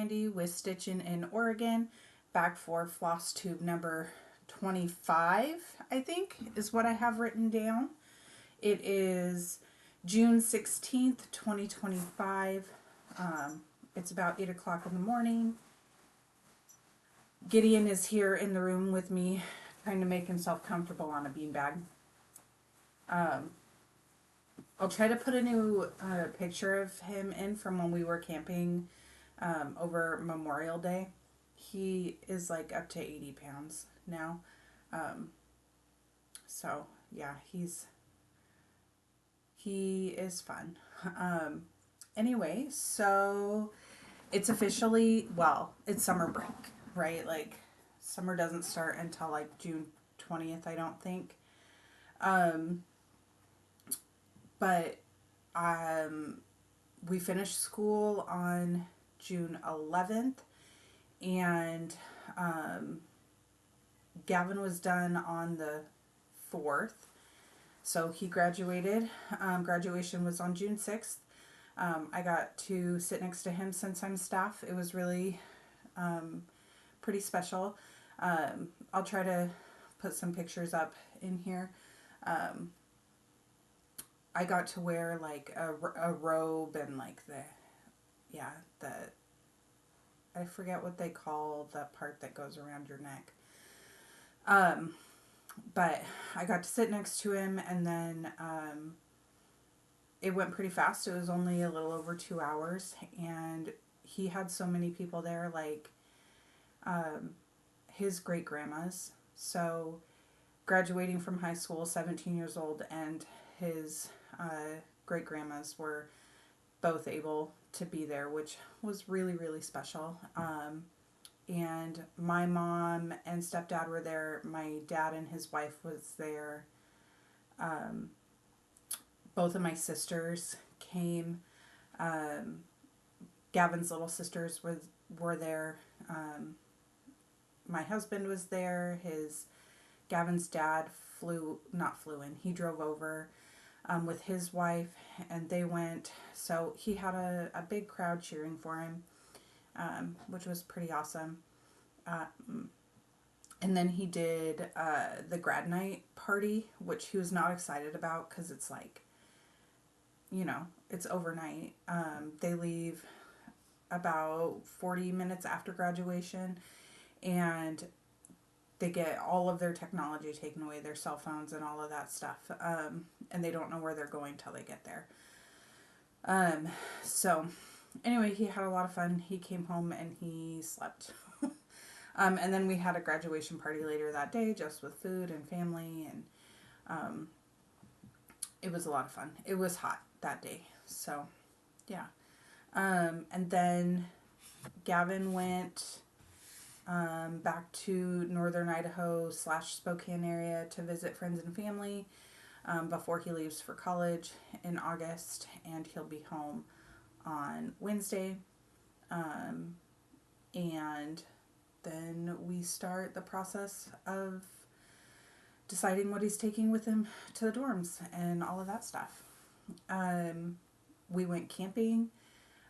Wendy with Stitching in Oregon, back for Flosstube number 25, I think, is what I have written down. It is June 16th, 2025. It's about 8 o'clock in the morning. Gideon is here in the room with me, trying to make himself comfortable on a beanbag. I'll try to put a new picture of him in from when we were camping over Memorial Day. He is like up to 80 pounds now. So yeah, he is fun. Anyway, so it's officially, well, it's summer break, right? Like summer doesn't start until like June 20th, I don't think. But we finished school on June 11th, and Gavin was done on the 4th, so he graduated. Graduation was on June 6th. I got to sit next to him since I'm staff. It was really pretty special. I'll try to put some pictures up in here. I got to wear like a robe and like I forget what they call the part that goes around your neck. But I got to sit next to him, and then it went pretty fast. It was only a little over 2 hours, and he had so many people there, like his great grandmas. So graduating from high school, 17 years old, and his great grandmas were both able to be there, which was really, really special. And my mom and stepdad were there. My dad and his wife was there. Both of my sisters came. Gavin's little sisters were there. My husband was there. Gavin's dad he drove over with his wife, and they went. So he had a big crowd cheering for him, which was pretty awesome. And then he did the grad night party, which he was not excited about because it's like, it's overnight. They leave about 40 minutes after graduation, and they get all of their technology taken away, their cell phones and all of that stuff. And they don't know where they're going till they get there. So anyway, he had a lot of fun. He came home and he slept. And then we had a graduation party later that day, just with food and family, and it was a lot of fun. It was hot that day, so yeah. And then Gavin went back to northern Idaho / Spokane area to visit friends and family before he leaves for college in August, and he'll be home on Wednesday. And then we start the process of deciding what he's taking with him to the dorms and all of that stuff. We went camping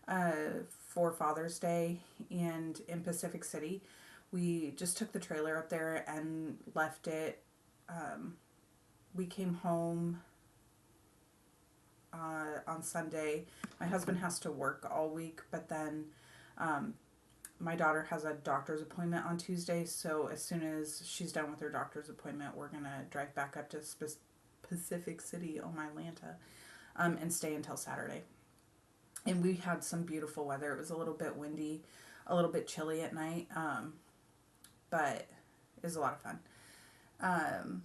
for Father's Day, and in Pacific City. We just took the trailer up there and left it. We came home on Sunday. My husband has to work all week, but then my daughter has a doctor's appointment on Tuesday, so as soon as she's done with her doctor's appointment, we're going to drive back up to Pacific City, Atlanta, and stay until Saturday. And we had some beautiful weather. It was a little bit windy, a little bit chilly at night, but it was a lot of fun.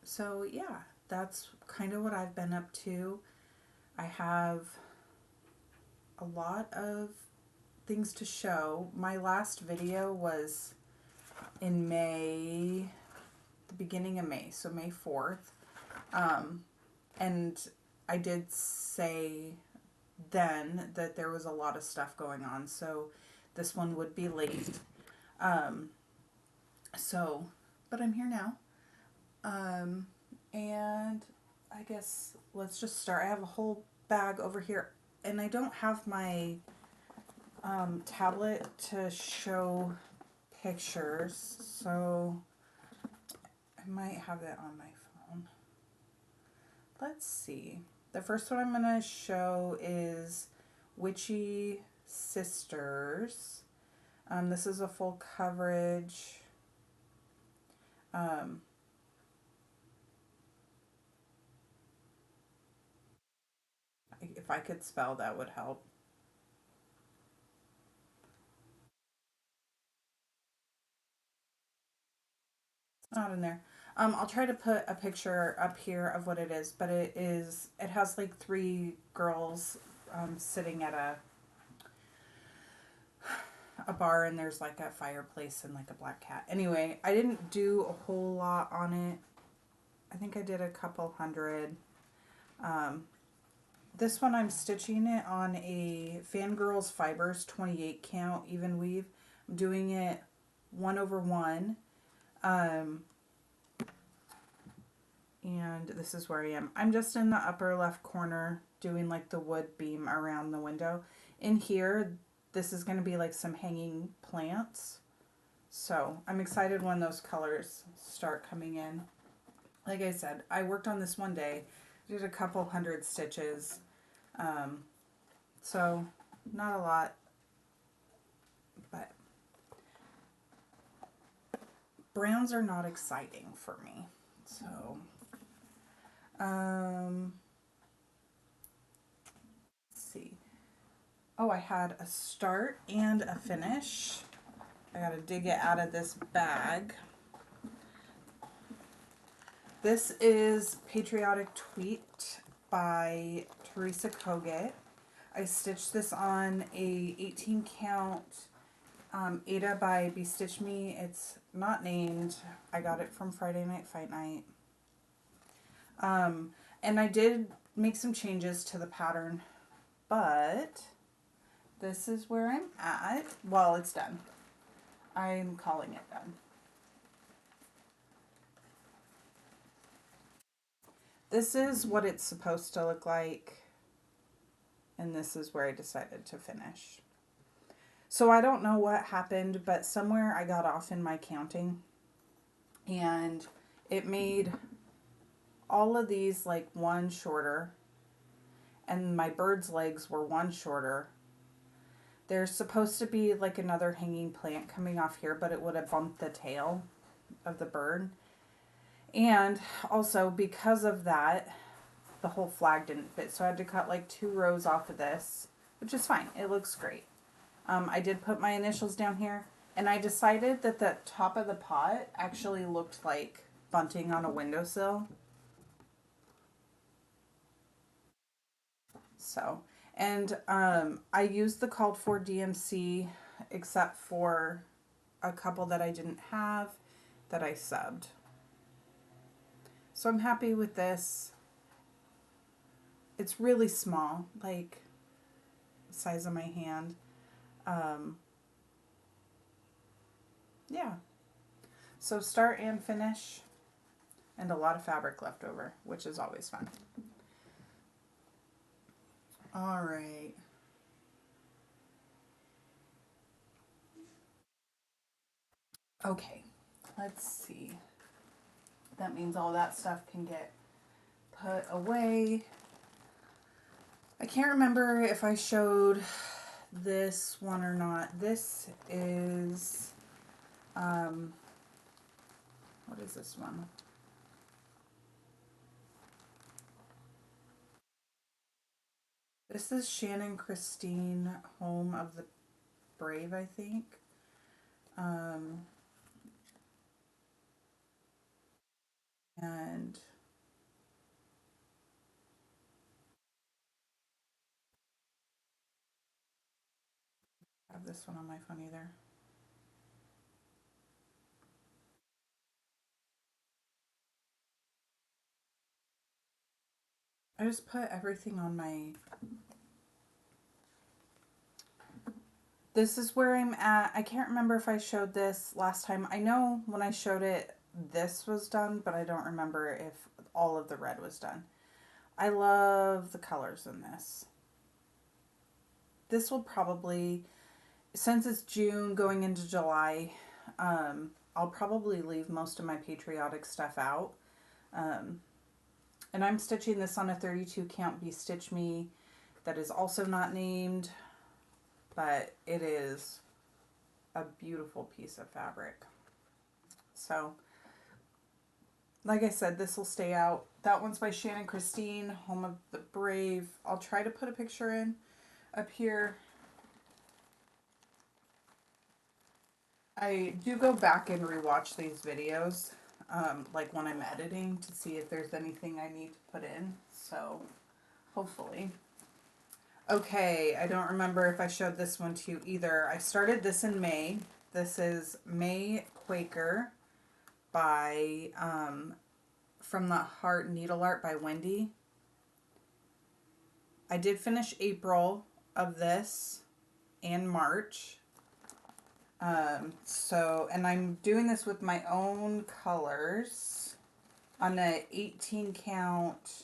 So yeah, that's kind of what I've been up to. I have a lot of things to show. My last video was in May, the beginning of May, so May 4th. And I did say then that there was a lot of stuff going on, so this one would be late. But I'm here now. And I guess let's just start. I have a whole bag over here, and I don't have my tablet to show pictures, so I might have it on my phone. Let's see. The first one I'm going to show is Witchy Sisters. This is a full coverage. If I could spell, that would help. Not in there. I'll try to put a picture up here of what it is, but it has like three girls sitting at a bar, and there's like a fireplace and like a black cat. Anyway, I didn't do a whole lot on it. I think I did a couple hundred. This one I'm stitching it on a Fangirl Fibers 28 count even weave. I'm doing it 1/1. And this is where I am. I'm just in the upper left corner doing like the wood beam around the window. In here, this is going to be like some hanging plants. So I'm excited when those colors start coming in. Like I said, I worked on this one day, did a couple hundred stitches. So not a lot, but browns are not exciting for me. So, let's see. Oh, I had a start and a finish. I gotta dig it out of this bag. This is Patriotic Tweet by Teresea Kogut. I stitched this on a 18 count Aida by Bestitchme. It's not named. I got it from Friday Night Fight Night. And I did make some changes to the pattern, but this is where I'm at. Well, it's done. I'm calling it done. This is what it's supposed to look like, and this is where I decided to finish. So I don't know what happened, but somewhere I got off in my counting, and it made all of these like one shorter, and my bird's legs were one shorter. There's supposed to be like another hanging plant coming off here, but it would have bumped the tail of the bird. And also because of that, the whole flag didn't fit, so I had to cut like 2 rows off of this, which is fine. It looks great. I did put my initials down here, and I decided that the top of the pot actually looked like bunting on a windowsill. So, and I used the called for DMC except for a couple that I didn't have that I subbed. So I'm happy with this. It's really small, like the size of my hand. Yeah. So start and finish, and a lot of fabric left over, which is always fun. All right. Okay, let's see. That means all that stuff can get put away. I can't remember if I showed this one or not. This is, what is this one? This is Shannon Christine, Home of the Brave, I think. And I have this one on my phone either. I just put everything on my... This is where I'm at. I can't remember if I showed this last time. I know when I showed it, this was done, but I don't remember if all of the red was done. I love the colors in this. This will probably since it's June going into July, I'll probably leave most of my patriotic stuff out. And I'm stitching this on a 32 count Bestitchme that is also not named, but it is a beautiful piece of fabric. So, like I said, this will stay out. That one's by Shannon Christine, Home of the Brave. I'll try to put a picture in up here. I do go back and rewatch these videos, like when I'm editing, to see if there's anything I need to put in. So, hopefully. Okay, I don't remember if I showed this one to you either. I started this in May. This is May Quaker by, from the Heart Needle Art by Wendy. I did finish April of this and March. And I'm doing this with my own colors on a 18 count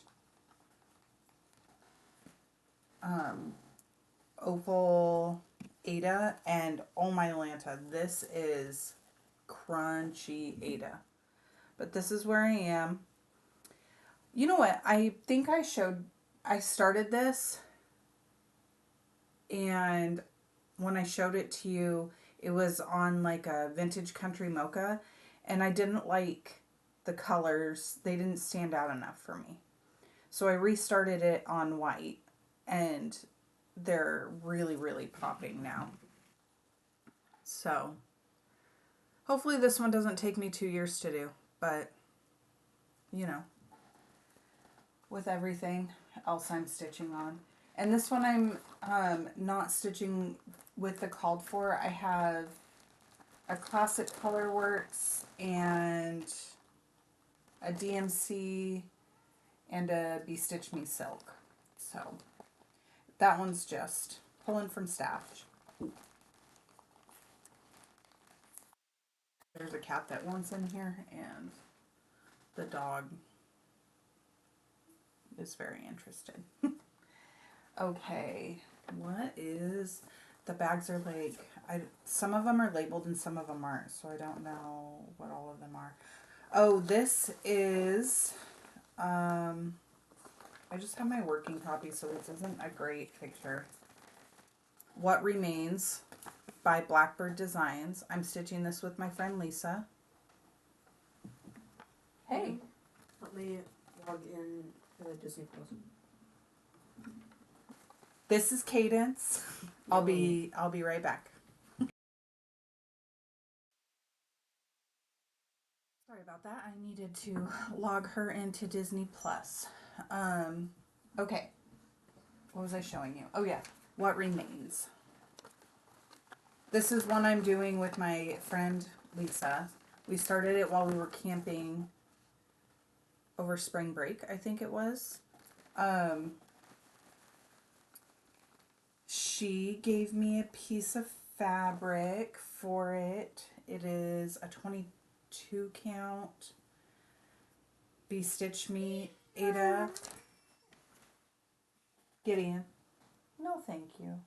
opal aida, and oh my Lanta, this is crunchy aida. But this is where I am. You know what? I think I started this, and when I showed it to you, it was on like a vintage country mocha, and I didn't like the colors. They didn't stand out enough for me. So I restarted it on white, and they're really, really popping now. So hopefully this one doesn't take me 2 years to do, but you know, with everything else I'm stitching on. And this one I'm not stitching with the called for. I have a Classic Colorworks and a DMC and a Bestitchme Silk. So that one's just pulling from stash. There's a cat that wants in here, and the dog is very interested. Okay, what is... The bags are like... some of them are labeled and some of them aren't, so I don't know what all of them are. Oh, this is... I just have my working copy, so this isn't a great picture. What Remains by Blackbird Designs. I'm stitching this with my friend Lisa. Hey. Let me log in for the Disney Plus. This is Cadence. I'll be right back. Sorry about that. I needed to log her into Disney Plus. Okay. What was I showing you? Oh yeah. What Remains. This is one I'm doing with my friend Lisa. We started it while we were camping over spring break, I think it was. She gave me a piece of fabric for it. It is a 22 count Bestitchme Aida. Gideon. No, thank you.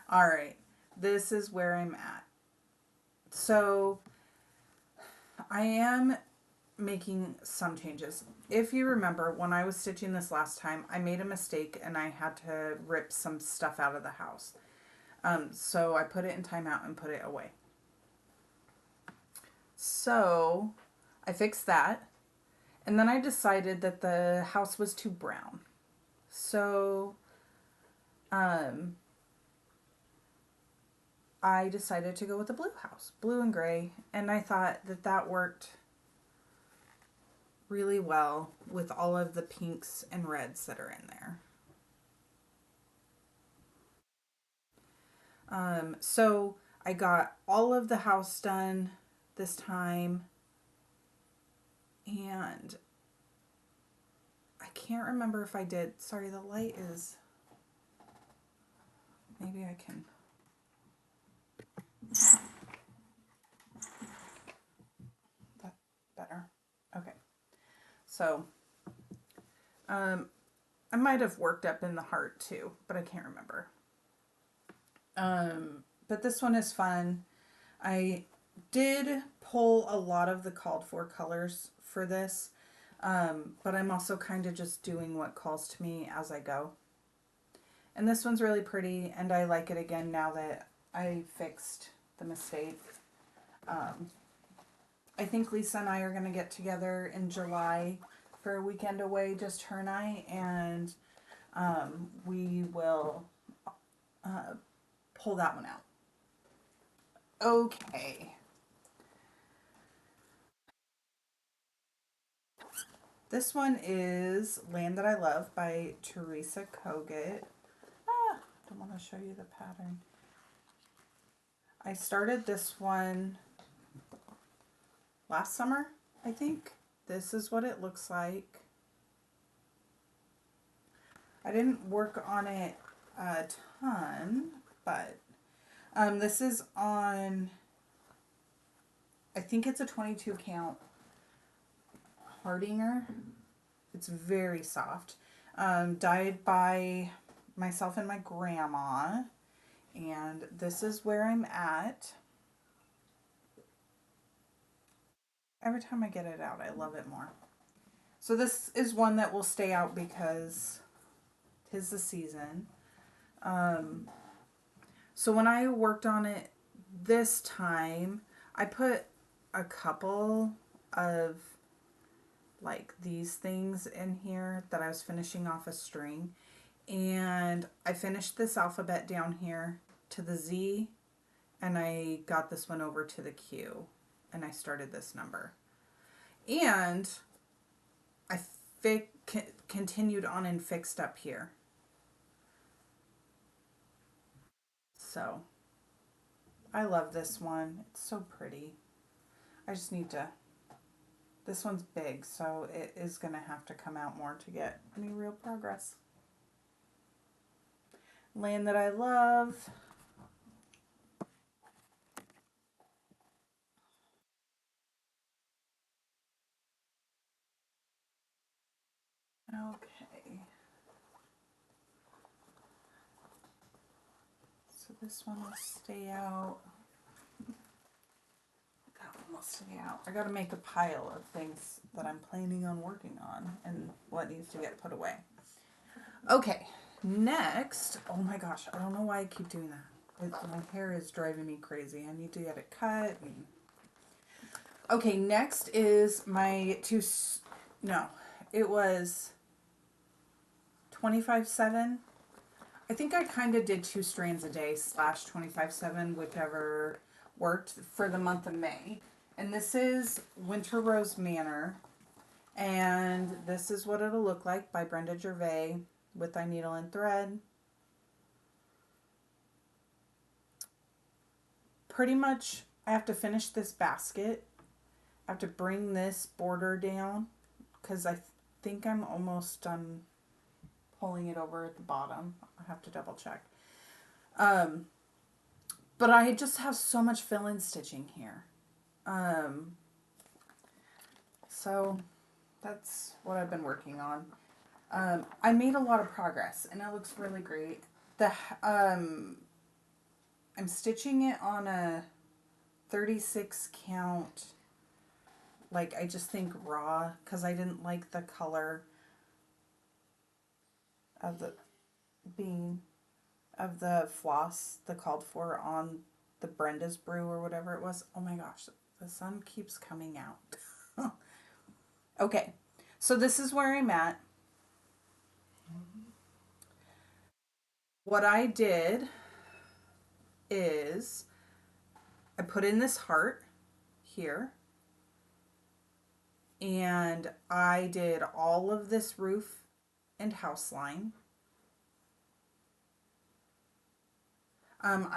All right. This is where I'm at. So I am making some changes. If you remember, when I was stitching this last time, I made a mistake and I had to rip some stuff out of the house. So I put it in timeout and put it away. So I fixed that. And then I decided that the house was too brown. So I decided to go with the blue house, blue and gray. And I thought that that worked really well with all of the pinks and reds that are in there. So I got all of the house done this time, and I can't remember if I did. Sorry, the light is... Maybe I can... That better. Okay. So, I might have worked up in the heart too, but I can't remember. But this one is fun. I did pull a lot of the called for colors for this, but I'm also kind of just doing what calls to me as I go. And this one's really pretty, and I like it again now that I fixed the mistake. I think Lisa and I are going to get together in July for a weekend away, just her and I, and we will pull that one out. Okay. This one is Land That I Love by Teresea Kogut. Don't want to show you the pattern. I started this one last summer, I think. This is what it looks like. I didn't work on it a ton, but this is on, I think it's a 22 count Hardinger. It's very soft. Dyed by myself and my grandma. And this is where I'm at. Every time I get it out, I love it more. So this is one that will stay out because 'tis the season. So when I worked on it this time, I put a couple of like these things in here that I was finishing off a string. And I finished this alphabet down here to the Z, and I got this one over to the Q, and I started this number. And I continued on and fixed up here. So I love this one. It's so pretty. I just need to, this one's big, so it is going to have to come out more to get any real progress. Land That I Love. Okay. So this one will stay out. That one will stay out. I gotta make a pile of things that I'm planning on working on and what needs to get put away. Okay, next. Oh my gosh, I don't know why I keep doing that. My hair is driving me crazy. I need to get it cut. Okay, next is my it was 25/7. I think I kind of did 2 strands a day / 25/7, whichever worked for the month of May. And this is Rose Manor. And this is what it'll look like by Brenda Gervais with Thy Needle and Thread. Pretty much, I have to finish this basket. I have to bring this border down because I think I'm almost done pulling it over at the bottom. I have to double check. But I just have so much fill-in stitching here. So that's what I've been working on. I made a lot of progress and it looks really great. I'm stitching it on a 36 count, like I just think raw, because I didn't like the color of the being of the floss, the called for on the Brenda's brew or whatever it was. Oh my gosh, the sun keeps coming out. Okay, so this is where I'm at. What I did is I put in this heart here, and I did all of this roof and house line. I'm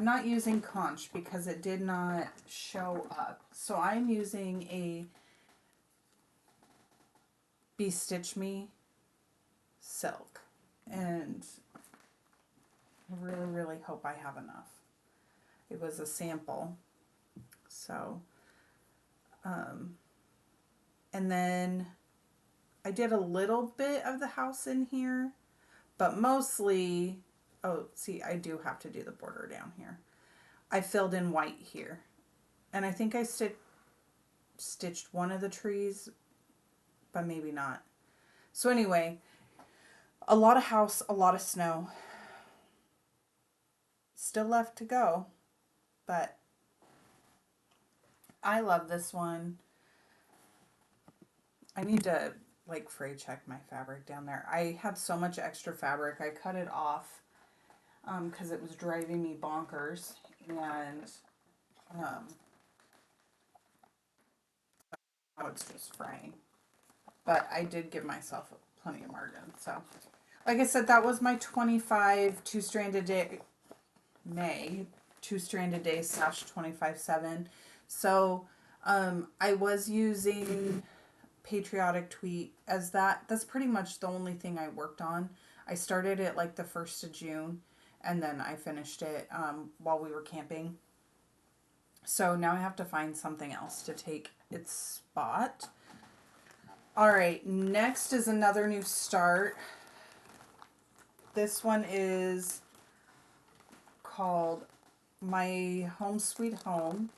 not using conch because it did not show up. So I'm using a Bestitchme silk. And I really, really hope I have enough. It was a sample. So, and then I did a little bit of the house in here, but mostly Oh, see, I do have to do the border down here. I filled in white here. And I think I stitched one of the trees, but maybe not. So anyway, a lot of house, a lot of snow. Still left to go, but I love this one. I need to like fray check my fabric down there. I had so much extra fabric. I cut it off because it was driving me bonkers. And now it's just fraying. But I did give myself plenty of margin. So, like I said, that was my 25 two-stranded day, May, two-stranded day / 25/7. So, I was using Patriotic Tweet as that's pretty much the only thing I worked on. I started it like the 1st of June, and then I finished it while we were camping. So now I have to find something else to take its spot. All right, next is another new start. This one is called My Home Sweet Home.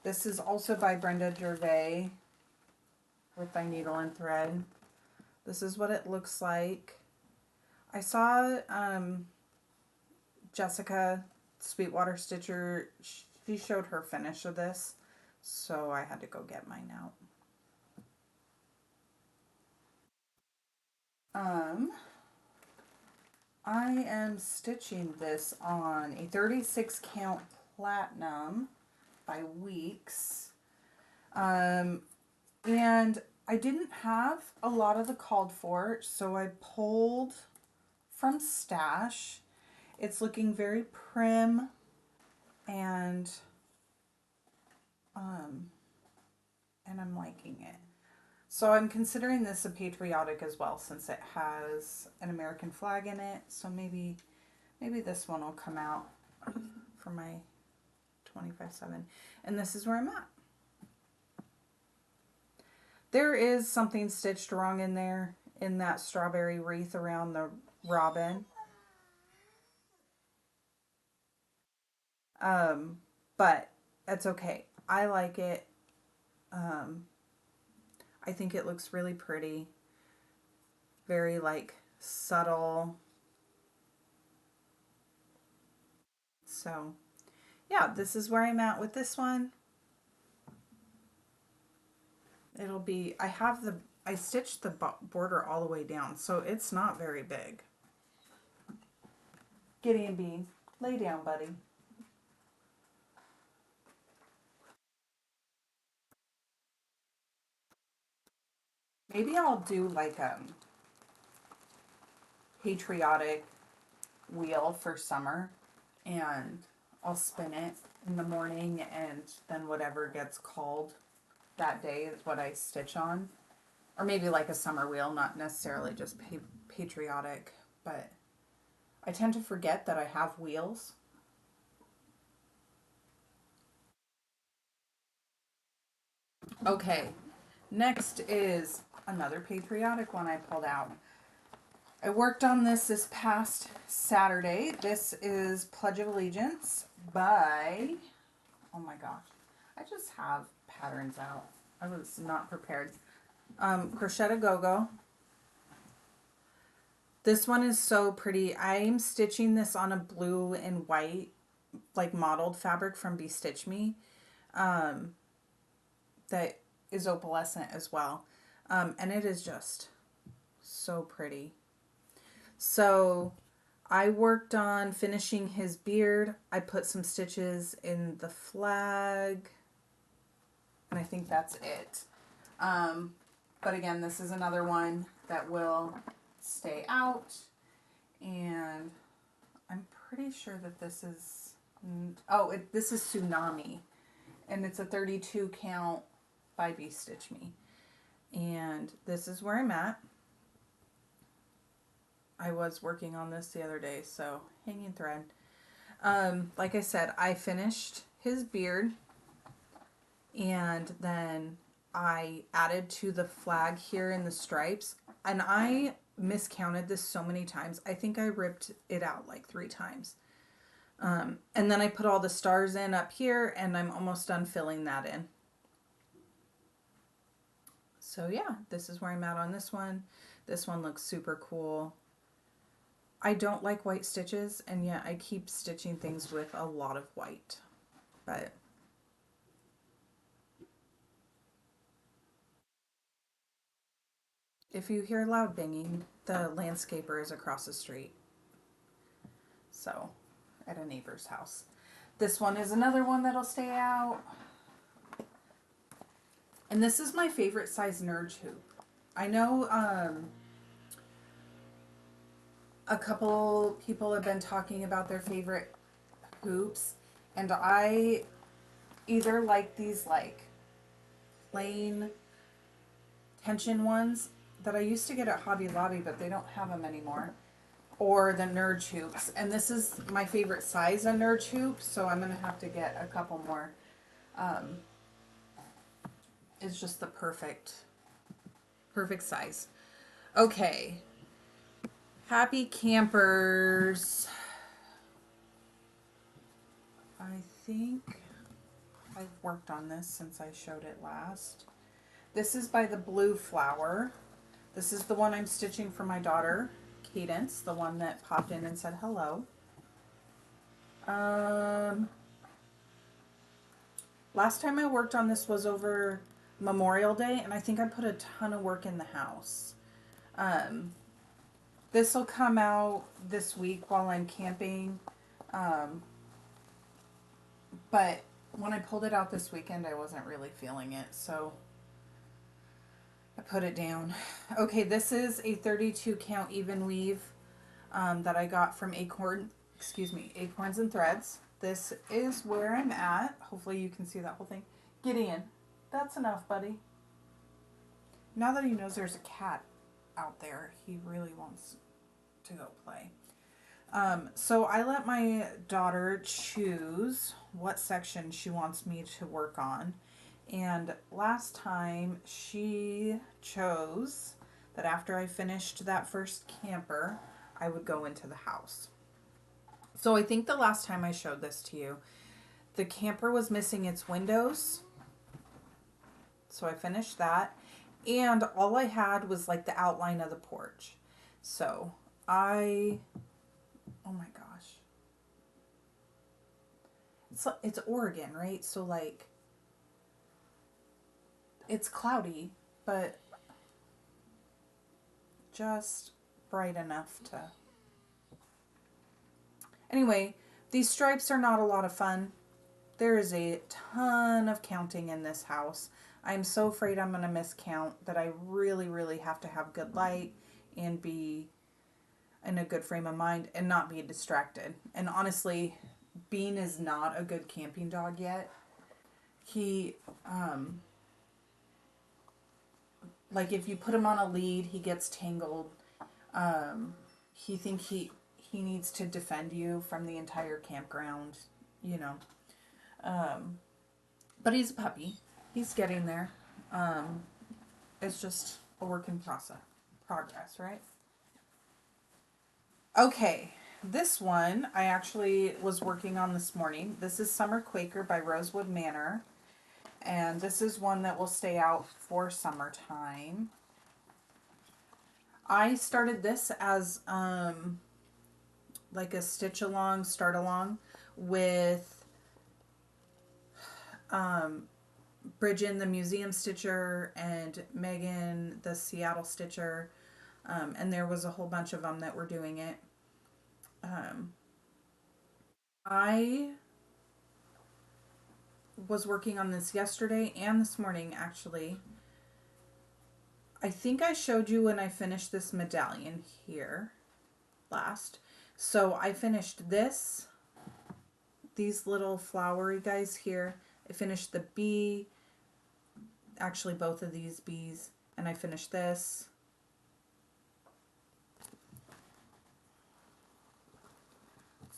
This is also by Brenda Gervais with Thy Needle and Thread. This is what it looks like. I saw Jessica Sweetwater Stitcher, she showed her finish of this, so I had to go get mine out. I am stitching this on a 36 count platinum by Weeks. And I didn't have a lot of the called for, so I pulled from stash. It's looking very prim and I'm liking it. So I'm considering this a patriotic as well, since it has an American flag in it. So maybe this one will come out for my 25/7. And this is where I'm at. There is something stitched wrong in there, in that strawberry wreath around the robin. But that's okay. I like it. I think it looks really pretty. Very like subtle. So yeah, this is where I'm at with this one. It'll be, I stitched the border all the way down, so it's not very big. Gideon B, lay down, buddy. Maybe I'll do like a patriotic wheel for summer, and I'll spin it in the morning, and then whatever gets called that day is what I stitch on. Or maybe like a summer wheel, not necessarily just patriotic, but I tend to forget that I have wheels. Okay, next is another patriotic one I pulled out. I worked on this past Saturday. This is Pledge of Allegiance by, oh my gosh, I just have patterns out. I was not prepared. Crochet Go-Go. This one is so pretty. I'm stitching this on a blue and white, like mottled fabric from Bestitchme. That is opalescent as well. And it is just so pretty. So I worked on finishing his beard. I put some stitches in the flag, and I think that's it. But again, this is another one that will stay out, and I'm pretty sure that this is, this is Tsunami, and it's a 32 count by Bestitchme. And this is where I'm at. I was working on this the other day, so hanging thread. Like I said, I finished his beard, and then I added to the flag here in the stripes, and I miscounted this so many times. I think I ripped it out like 3 times. And then I put all the stars in up here, and I'm almost done filling that in. So yeah, this is where I'm at on this one. This one looks super cool. I don't like white stitches, and yet I keep stitching things with a lot of white. But if you hear loud banging, the landscaper is across the street. So, at a neighbor's house. This one is another one that'll stay out. And this is my favorite size nerd hoop. I know a couple people have been talking about their favorite hoops, and I either like these like plain tension ones that I used to get at Hobby Lobby, but they don't have them anymore, or the nerd hoops. And this is my favorite size of nerd hoop, so I'm gonna have to get a couple more. It's just the perfect size. Okay, happy campers. I think I've worked on this since I showed it last. This is by the Blue Flower. This is the one I'm stitching for my daughter, Cadence, the one that popped in and said hello. Last time I worked on this was over Memorial Day, and I think I put a ton of work in the house. This will come out this week while I'm camping. But when I pulled it out this weekend, I wasn't really feeling it, so I put it down. Okay, this is a 32 count even weave that I got from Acorns and Threads. This is where I'm at. Hopefully you can see that whole thing. Gideon, that's enough, buddy. Now that he knows there's a cat out there, he really wants to go play. So I let my daughter choose what section she wants me to work on. And last time she chose that after I finished that first camper, I would go into the house. So I think the last time I showed this to you, the camper was missing its windows. So I finished that. And all I had was like the outline of the porch. So oh my gosh. It's Oregon, right? So like, it's cloudy, but just bright enough to... Anyway, these stripes are not a lot of fun. There is a ton of counting in this house. I'm so afraid I'm going to miscount that I really, really have to have good light and be in a good frame of mind and not be distracted. And honestly, Bean is not a good camping dog yet. He, like if you put him on a lead, he gets tangled. He thinks he needs to defend you from the entire campground, you know. But he's a puppy. He's getting there. It's just a work in progress, right? Okay, this one I actually was working on this morning. This is Summer Quaker by Rosewood Manor. And this is one that will stay out for summertime. I started this as like a stitch along, start along with Bridget the Museum Stitcher and Megan the Seattle Stitcher. And there was a whole bunch of them that were doing it. I was working on this yesterday and this morning, actually. I think I showed you when I finished this medallion here last. So I finished these little flowery guys here. I finished the bee, actually both of these bees, and I finished this.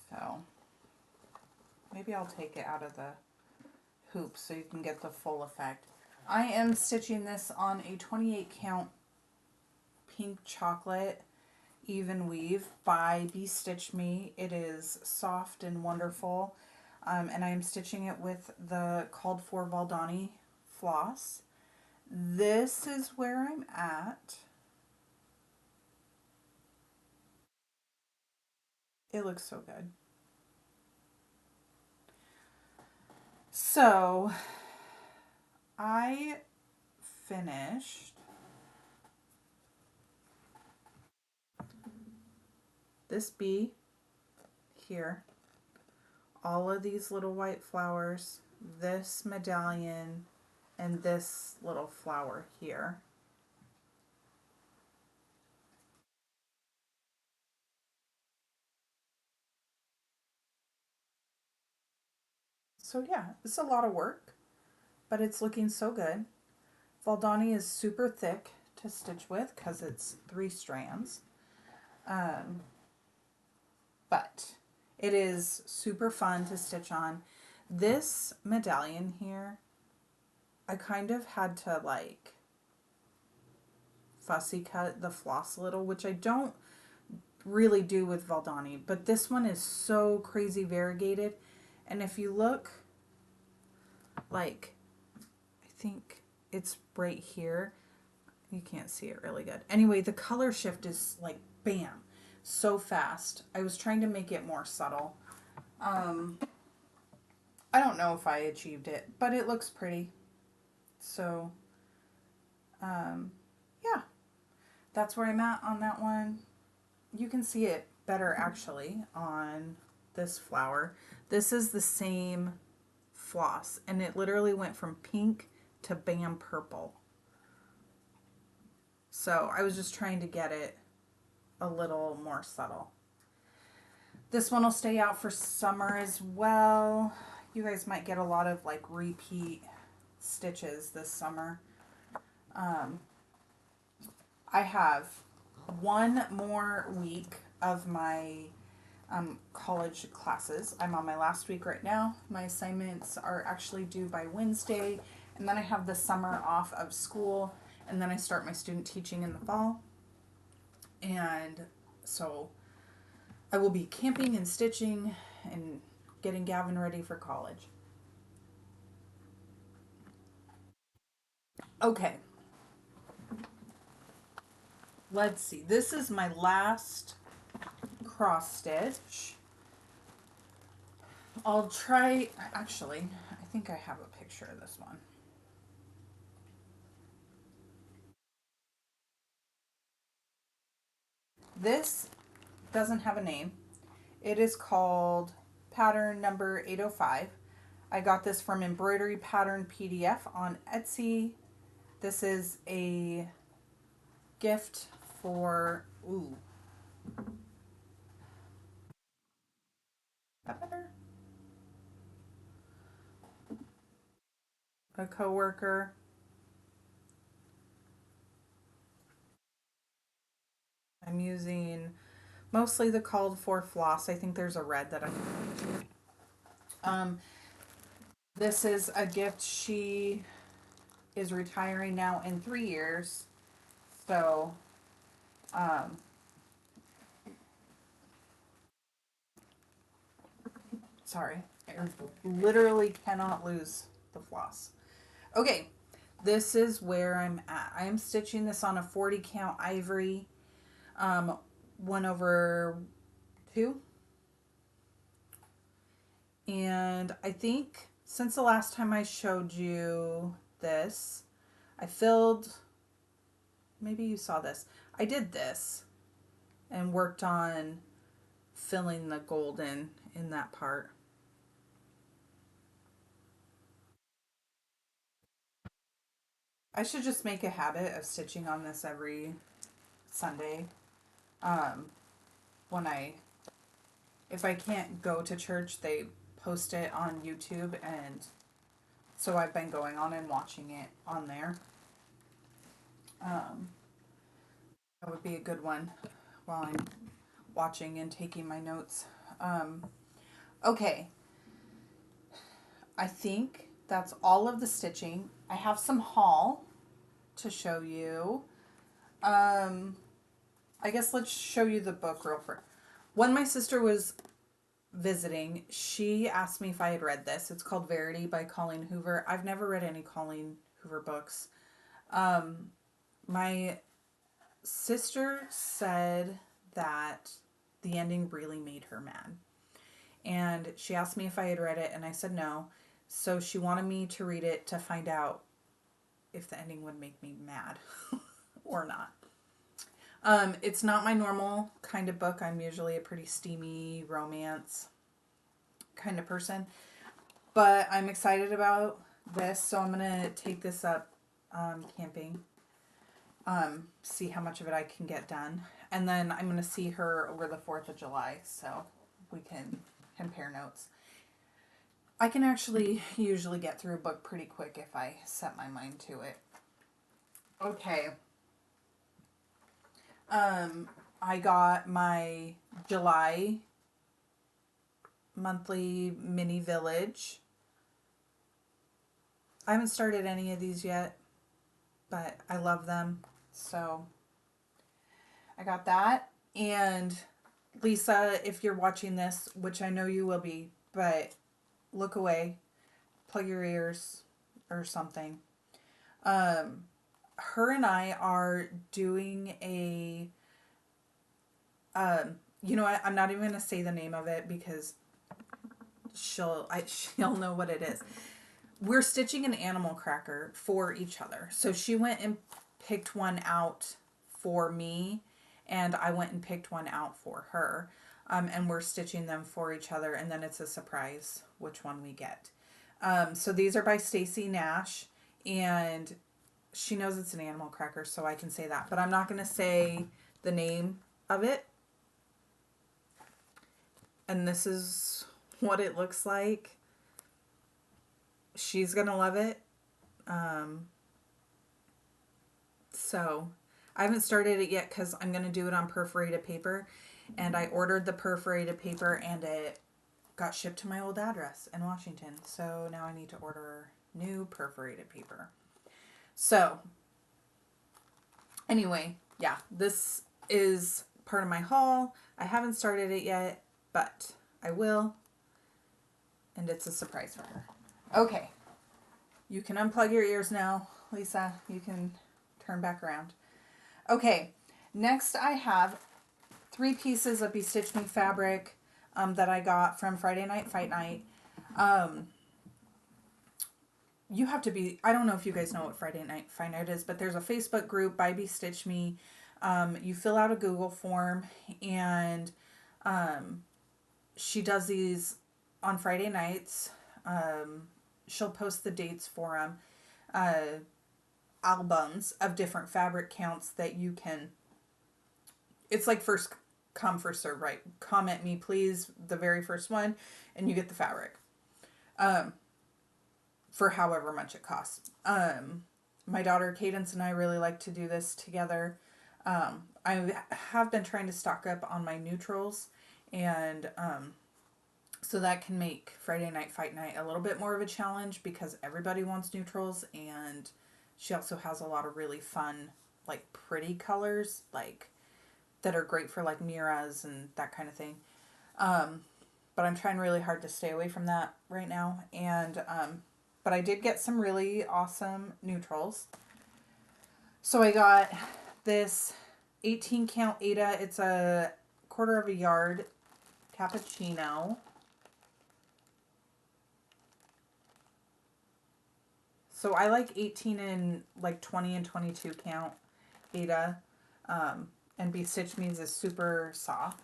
So maybe I'll take it out of the hoop so you can get the full effect. I am stitching this on a 28 count pink chocolate. Evenweave by Bestitchme. It is soft and wonderful. And I am stitching it with the called for Valdani floss. This is where I'm at. It looks so good. So I finished this bee here, all of these little white flowers, this medallion, and this little flower here. So yeah, it's a lot of work, but it's looking so good. Valdani is super thick to stitch with because it's 3 strands. But it is super fun to stitch on. This medallion here, I kind of had to like fussy cut the floss a little, which I don't really do with Valdani, but this one is so crazy variegated. And if you look, like, I think it's right here. You can't see it really good. Anyway, the color shift is like bam, so fast. I was trying to make it more subtle. I don't know if I achieved it, but it looks pretty. So, yeah, that's where I'm at on that one. You can see it better actually on this flower. This is the same floss, and it literally went from pink to bam purple. So I was just trying to get it a little more subtle. This one will stay out for summer as well. You guys might get a lot of like repeat stitches this summer. I have one more week of my college classes. I'm on my last week right now. My assignments are actually due by Wednesday, and then I have the summer off of school, and then I start my student teaching in the fall. And so I will be camping and stitching and getting Gavin ready for college. Okay. Let's see. This is my last cross stitch. I'll try, actually, I think I have a picture of this one. This doesn't have a name. It is called pattern number 805. I got this from Embroidery Pattern PDF on Etsy. This is a gift for, ooh, that better? A coworker. I'm using mostly the called for floss. I think there's a red that this is a gift. She is retiring now in 3 years. So, sorry. I literally cannot lose the floss. Okay, this is where I'm at. I am stitching this on a 40 count ivory, 1/2. And I think since the last time I showed you this, I filled, maybe you saw this. I did this and worked on filling the golden in that part. I should just make a habit of stitching on this every Sunday. When if I can't go to church, they post it on YouTube, and so I've been going on and watching it on there. That would be a good one while I'm watching and taking my notes. Okay. I think that's all of the stitching. I have some haul to show you. I guess let's show you the book real quick. When my sister was visiting, she asked me if I had read this. It's called Verity by Colleen Hoover. I've never read any Colleen Hoover books. My sister said that the ending really made her mad. And she asked me if I had read it, and I said no. So she wanted me to read it to find out if the ending would make me mad or not. It's not my normal kind of book. I'm usually a pretty steamy romance kind of person. But I'm excited about this, so I'm going to take this up camping. See how much of it I can get done. And then I'm going to see her over the 4th of July, so we can compare notes. I can actually usually get through a book pretty quick if I set my mind to it. Okay. I got my July monthly mini village. I haven't started any of these yet, but I love them. So I got that. And Lisa, if you're watching this, which I know you will be, but look away, plug your ears or something. Her and I are doing a, you know what, I'm not even going to say the name of it because she'll know what it is. We're stitching an animal cracker for each other. So she went and picked one out for me, and I went and picked one out for her. And we're stitching them for each other, and then it's a surprise which one we get. So these are by Stacy Nash, and she knows it's an animal cracker, so I can say that. But I'm not going to say the name of it. And this is what it looks like. She's going to love it. So I haven't started it yet because I'm going to do it on perforated paper. And I ordered the perforated paper and it got shipped to my old address in Washington. So now I need to order new perforated paper. So anyway, yeah, this is part of my haul. I haven't started it yet, but I will. And it's a surprise for her. Okay. You can unplug your ears now, Lisa. You can turn back around. Okay. Next I have 3 pieces of Bestitchme fabric that I got from Friday Night Fight Night. You have to be, I don't know if you guys know what Friday Night Fight Night is, but there's a Facebook group by Bestitchme. You fill out a Google form, and she does these on Friday nights. She'll post the dates for them. Albums of different fabric counts that you can, it's like first come, first serve, right? Comment me, please, the very first one, and you get the fabric. For however much it costs. My daughter Cadence and I really like to do this together. I have been trying to stock up on my neutrals, and so that can make Friday Night Fight Night a little bit more of a challenge because everybody wants neutrals, and she also has a lot of really fun, like pretty colors, like that are great for like Miras and that kind of thing. But I'm trying really hard to stay away from that right now, and but I did get some really awesome neutrals. So I got this 18 count Aida. It's a 1/4 of a yard cappuccino. So I like 18 and like 20 and 22 count Aida. And Bestitchme's is super soft.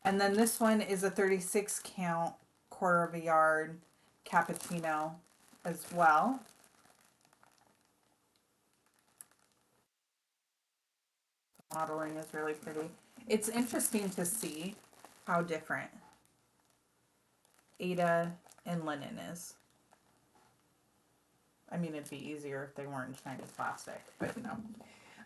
And then this one is a 36 count 1/4 of a yard cappuccino as well. The modeling is really pretty. It's interesting to see how different Aida and linen is. I mean, it'd be easier if they weren't Chinese plastic, but no.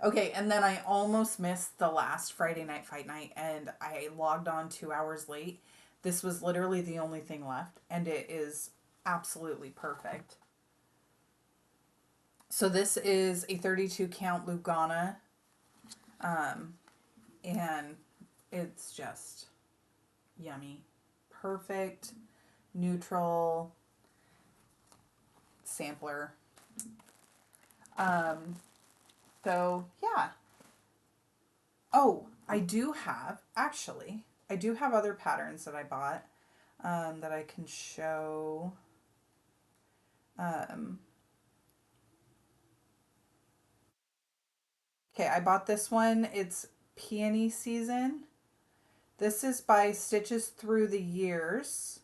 Okay, and then I almost missed the last Friday Night Fight Night, and I logged on 2 hours late. This was literally the only thing left, and it is absolutely perfect. So this is a 32 count lugana, and it's just yummy. Perfect neutral sampler. So yeah. Oh, I do have other patterns that I bought that I can show. Okay, I bought this one. It's Peony Season. This is by Stitches Through the Years.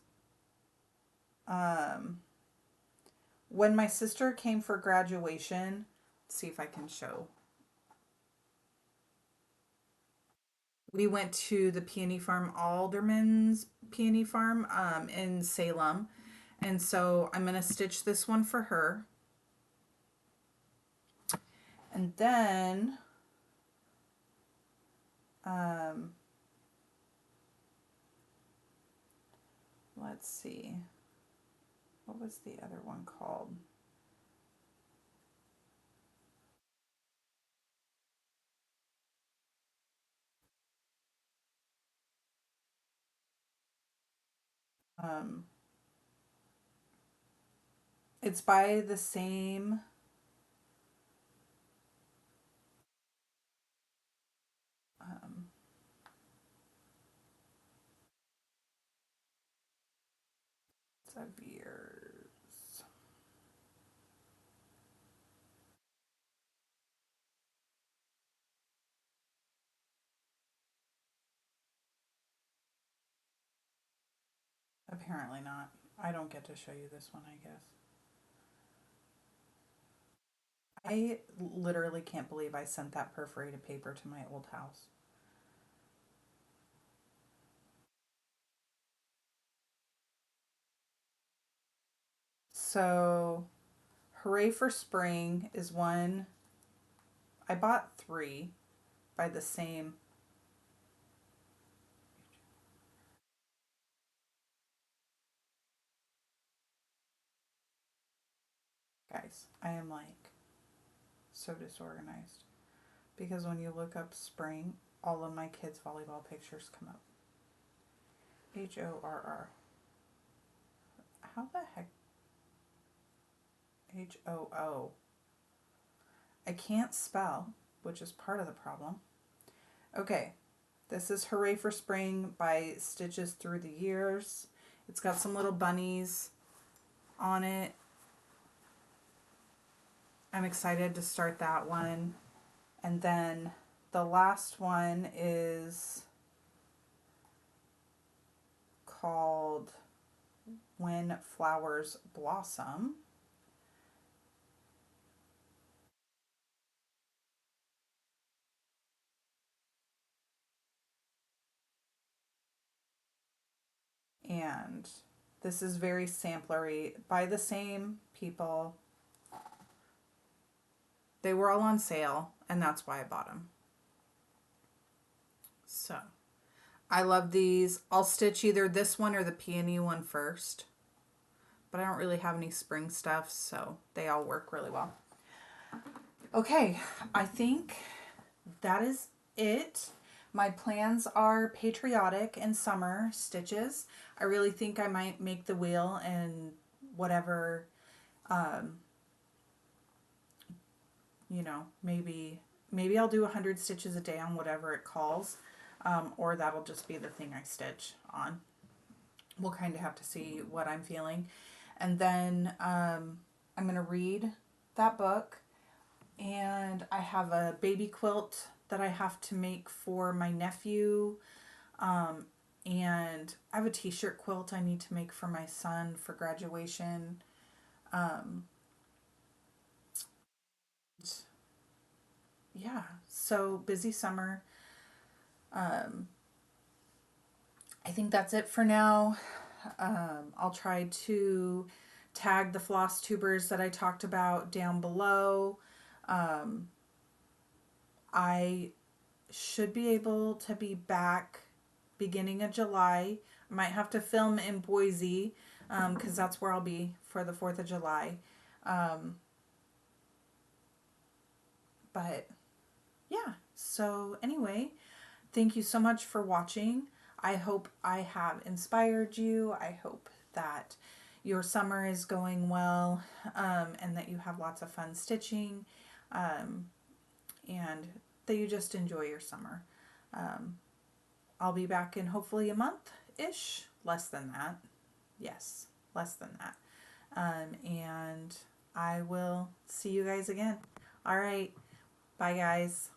When my sister came for graduation, let's see if I can show. We went to the peony farm, Alderman's Peony Farm, in Salem. And so I'm going to stitch this one for her. And then, let's see. What was the other one called? It's by the same years. Apparently not. I don't get to show you this one, I guess. I literally can't believe I sent that perforated paper to my old house. So, Hooray for Spring is one. I bought 3 by the same. Guys, I am like so disorganized. Because when you look up spring, all of my kids' volleyball pictures come up. Horror. How the heck? Hoo. I can't spell, which is part of the problem. Okay, this is Hooray for Spring by Stitches Through the Years. It's got some little bunnies on it. I'm excited to start that one. And then the last one is called When Flowers Blossom. And this is very samplery by the same people. They were all on sale, and that's why I bought them. So, I love these. I'll stitch either this one or the peony one first. But I don't really have any spring stuff, so they all work really well. Okay, I think that is it. My plans are patriotic and summer stitches. I really think I might make the wheel and whatever, maybe I'll do 100 stitches a day on whatever it calls, or that'll just be the thing I stitch on. We'll kind of have to see what I'm feeling. And then I'm going to read that book. And I have a baby quilt that I have to make for my nephew. And I have a t-shirt quilt I need to make for my son for graduation. Yeah, so busy summer. I think that's it for now. I'll try to tag the Flosstubers that I talked about down below. I should be able to be back beginning of July. I might have to film in Boise because that's where I'll be for the 4th of July. But yeah, so anyway, thank you so much for watching. I hope I have inspired you. I hope that your summer is going well, and that you have lots of fun stitching, and that you just enjoy your summer. I'll be back in hopefully a month-ish. Less than that. Yes, less than that. And I will see you guys again. All right. Bye, guys.